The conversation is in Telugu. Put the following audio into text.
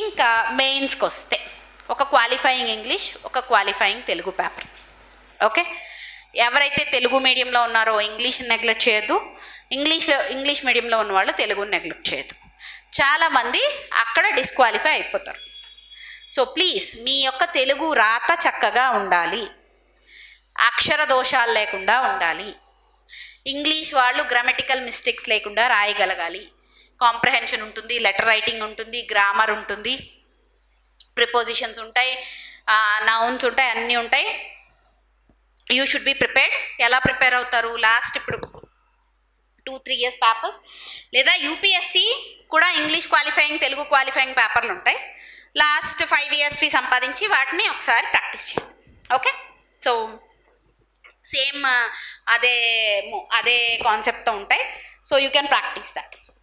ఇంకా మెయిన్స్కి వస్తే ఒక క్వాలిఫైయింగ్ ఇంగ్లీష్, ఒక క్వాలిఫైయింగ్ తెలుగు పేపర్. ఓకే, ఎవరైతే తెలుగు మీడియంలో ఉన్నారో ఇంగ్లీష్ని నెగ్లెక్ట్ చేయొద్దు, ఇంగ్లీష్ మీడియంలో ఉన్న వాళ్ళు తెలుగుని నెగ్లెక్ట్ చేయొద్దు. చాలామంది అక్కడ డిస్క్వాలిఫై అయిపోతారు. సో ప్లీజ్ మీ యొక్క తెలుగు రాత చక్కగా ఉండాలి, అక్షర దోషాలు లేకుండా ఉండాలి, ఇంగ్లీష్ వాళ్ళు గ్రామటికల్ మిస్టేక్స్ లేకుండా రాయగలగాలి. కాంప్రహెన్షన్ ఉంటుంది, లెటర్ రైటింగ్ ఉంటుంది, గ్రామర్ ఉంటుంది, ప్రిపోజిషన్స్ ఉంటాయి, నౌన్స్ ఉంటాయి, అన్నీ ఉంటాయి. You should be prepared. ఎలా ప్రిపేర్ అవుతారు? లాస్ట్ ఇప్పుడు 2-3 years పేపర్స్, లేదా యూపీఎస్సి కూడా ఇంగ్లీష్ క్వాలిఫైయింగ్, తెలుగు క్వాలిఫైయింగ్ పేపర్లు ఉంటాయి. లాస్ట్ 5 yearsవి సంపాదించి వాటిని ఒకసారి ప్రాక్టీస్ చేయండి. ఓకే, సో సేమ్ అదే కాన్సెప్ట్తో ఉంటాయి. So you can practice that.